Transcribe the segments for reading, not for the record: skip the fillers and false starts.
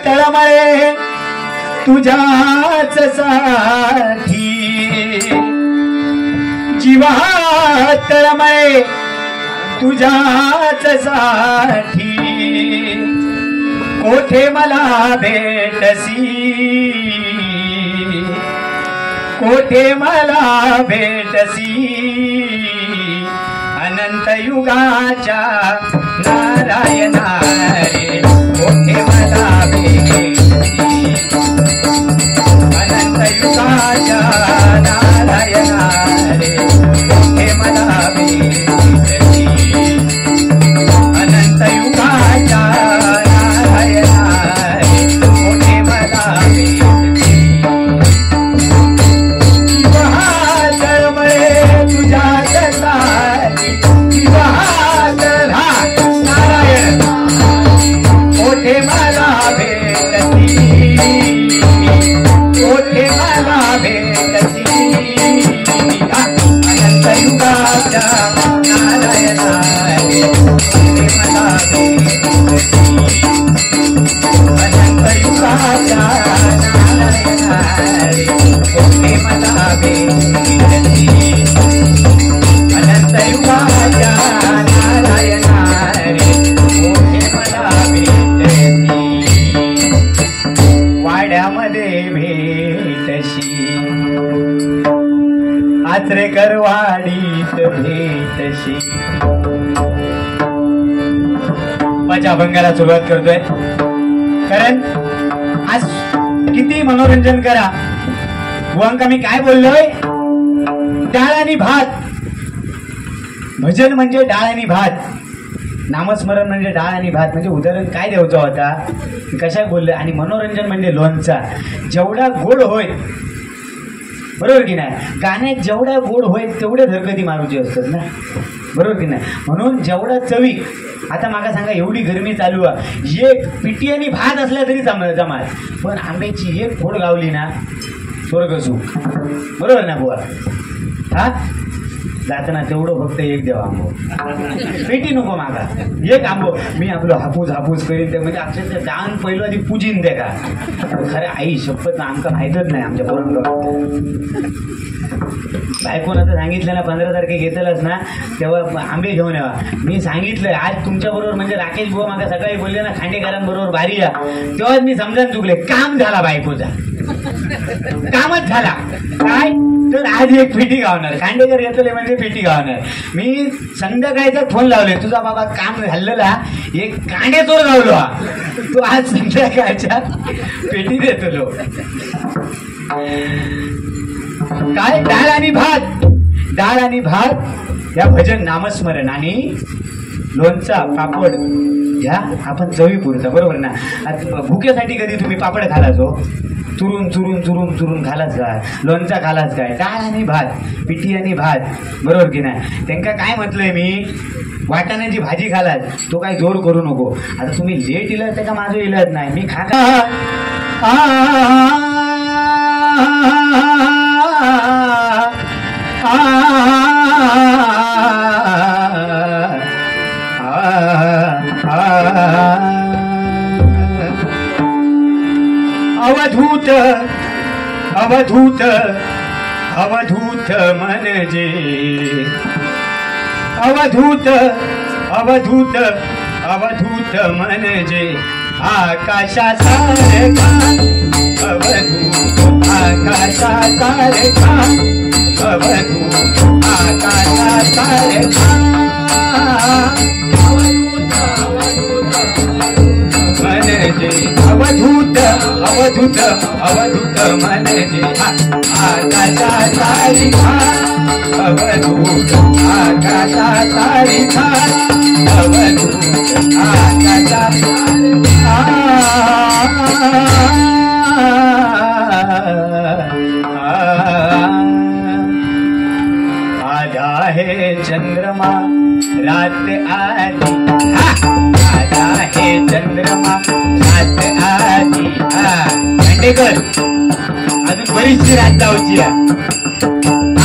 तळमळे तुझ्याच साठी जीवा तळमळे तुझ्याच साठी कोठे मला भेटसी कोठे मला भेटसी अनंत युगाच्या नारायणा रे कोठे मला भेटसी अनंत युगाच्या नारायणा रे कोठे मला भेटसी अनंत युगाच्या नारायणा रे कोठे मला भेटसी कोठे मला भेटसी कोठे मला भेटसी अनंत युगाच्या नारायणा रे कोठे मला भेटसी अनंत युगाच्या नारायणा रे कोठे मला भेटसी अनंत युगाच्या नारायणा रे कोठे मला भेटसी वाड्यामध्ये भेटशी आचरेकर वाडीत भेटशी माझ्या अभंगाला सुरुवात करतोय कारण आज किती मनोरंजन करा बुवांका मी काय बोललोय डाळ आणि भात भजन म्हणजे डाळ आणि भात नामस्मरण म्हणजे डाळ आणि भात म्हणजे उदाहरण काय द्यायचा होता कशा बोलले आणि मनोरंजन म्हणजे लोणचा जेवढा गोड होय बरोबर की नाही गाण्यात जेवढा गोड होय तेवढे धरकती मारूची असतात ना बरोबर की नाही म्हणून जेवढा चवी आता मागा सांगा एवढी गरमी चालू आहे एक पिटी आणि भात असल्या तरी जमाल पण आंब्याची एक फोड गावली ना स्वर्ग सुख बरोबर ना बुवा हा जाताना तेवढं फक्त एक देवा आंबो पेटी नको मागा एक आंबो मी आपलं हापूस हापूस करीन ते म्हणजे अक्षरशः दान पहिलं आधी पूजीन ते का खरे आई शपथ ना आमका माहीतच नाही आमच्या पोरांकडं बायकोनं तर सांगितलं ना 15 तारखे घेतलंच ना तेव्हा आंबे घेऊन यावा मी सांगितलं आज तुमच्याबरोबर म्हणजे राकेश बुवा मागा सकाळी बोलले ना खांडेकरांबरोबर भारी या तेव्हाच मी समजायला चुकले काम झाला बायकोचा कामच झाला काय तर आज एक पेटी गावणार खांडेकर घेतले म्हणजे पेटी गावणार मी संध्याकाळचा फोन लावले तुझा बाबा काम झालेला एक कांड्याचोर गावलो तू आज संध्याकाळच्या पेटी देतो काय डाळ आणि भात या भजन नामस्मरण आणि लोणचा पापड ह्या आपण चवी पुरता बरोबर ना भुक्यासाठी कधी तुम्ही पापड खालाचो चुरून चुरून चुरून चुरून खालाच काय लोणचा खालाच काय डाळ आणि भात पिठी आणि भात बरोबर की नाही त्यांना काय म्हटलंय मी वाटाण्याची भाजी खालाच तो काय जोर करू नको आता तुम्ही लेट इलाज त्याचा माझं इलाज नाही मी खा अवधूत अवधूत अवधूत म्हणजे अवधूत अवधूत अवधूत म्हणजे आकाशासारखा अवधूत आकाशासारखा अवधूत आकाशासारखा म्हणजे अवधूत अवधूत अवधूत म्हणजे आकाशासारखा अवधूत आकाशासारखा अवधूत आकाशासारखा आधा है चंद्रमा रात आधी आधा है चंद्रमा रात आधी खांडेकर अजून बरीचशी रात जाऊची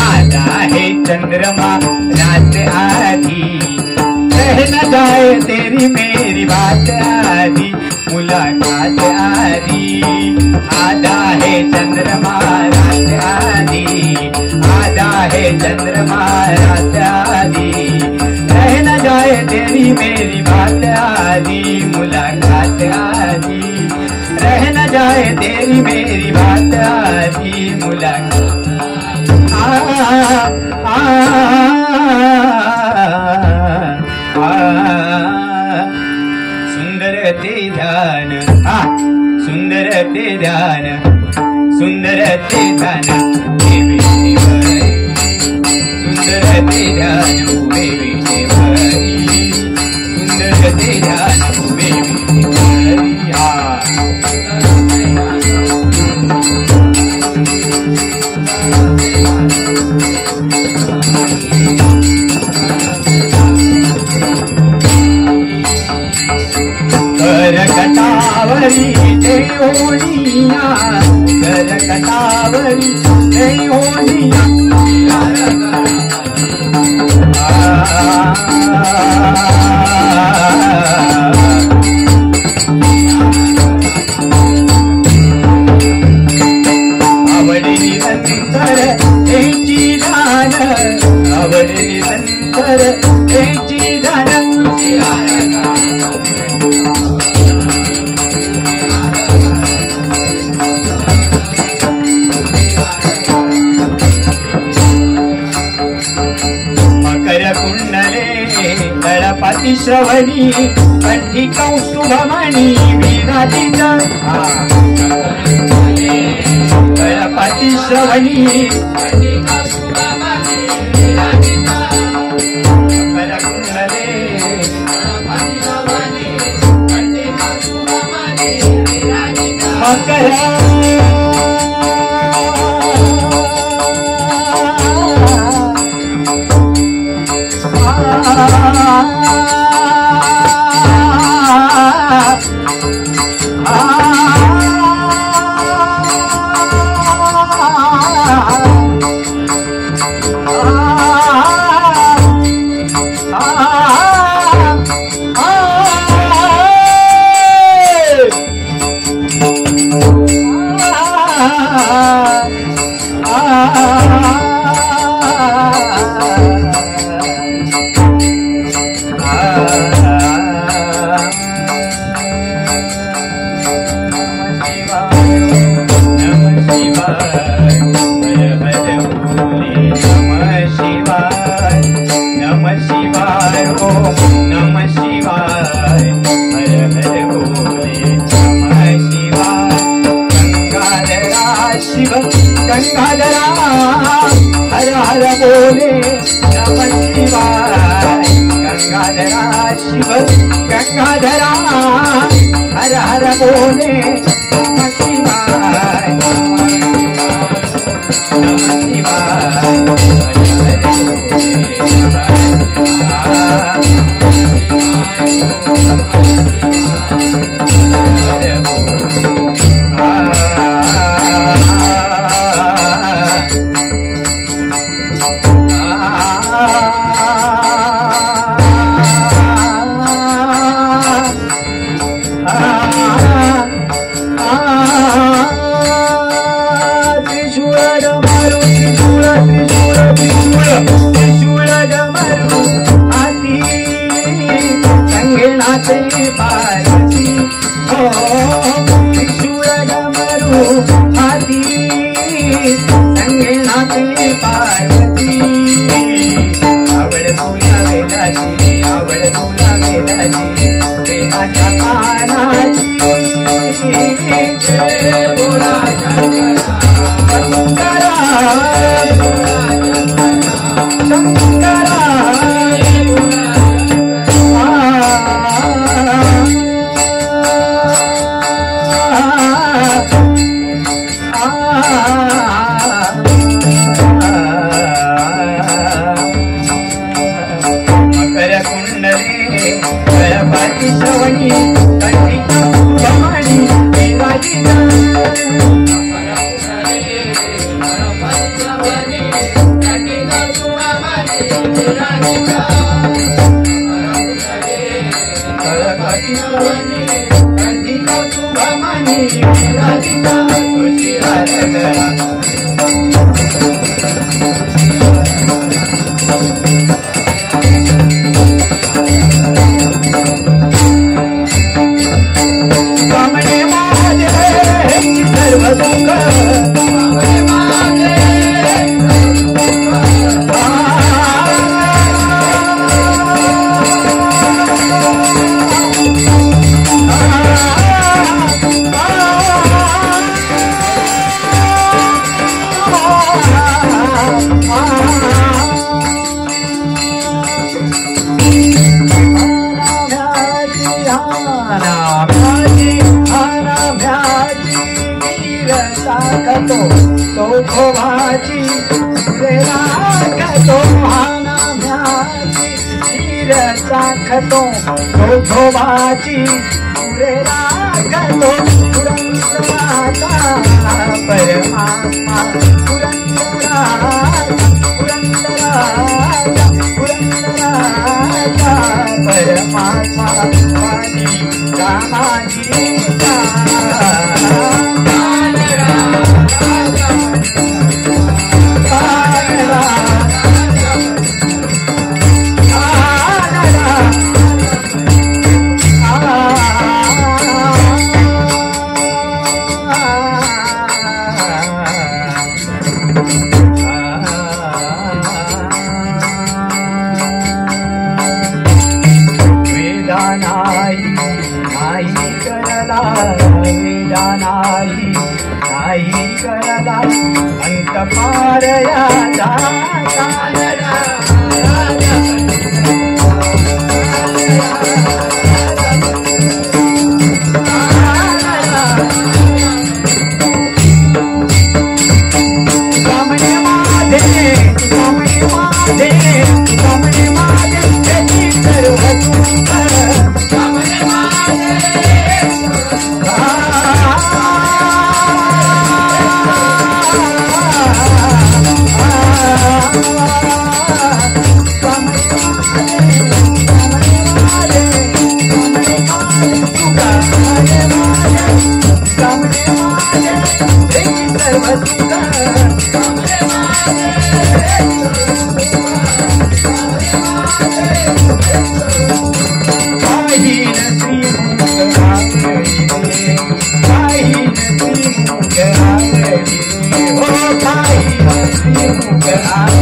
आधा है चंद्रमा रात आधी कहना जाए तेरी मेरी बात आधी मुलाकात आधा है चंद्रमा रात्यादी, आधा है चंद्रमा रात्यादी, रह न जाए तेरी मेरी बात आदि मुलाकात आदि, रह न जाए तेरी मेरी बात आदि मुलाकात। सुंदर ते ध्यान, सुंदर ते ध्यान, सुंदर ते ध्यान, सुंदर ते ध्यान उभे विठेवरी, सुंदर ते ध्यान उभे विठेवरी। करकटावरी जय होनिया, करकटावरी जय होनिया, आवडी निरंतर त्याची दान, आवडी निरंतर त्याची दान, गणपती श्रवणी कंठी कौस्तुभमणी विराजित, गणपती श्रवणी मकर गंगाधरा हर हर बोले नमः शिवाय, गंगाधरा शिव गंगाधरा हर हर बोले नमः शिवाय, नमः शिवाय। तो खोवाची राखतो हाना म्याची धीर साखतो तो खोवाची राखतो पुरंदराचा परमात्मा पुरंदराचा परमात्मा वाणी रामाजी नाही करला अंत पारया I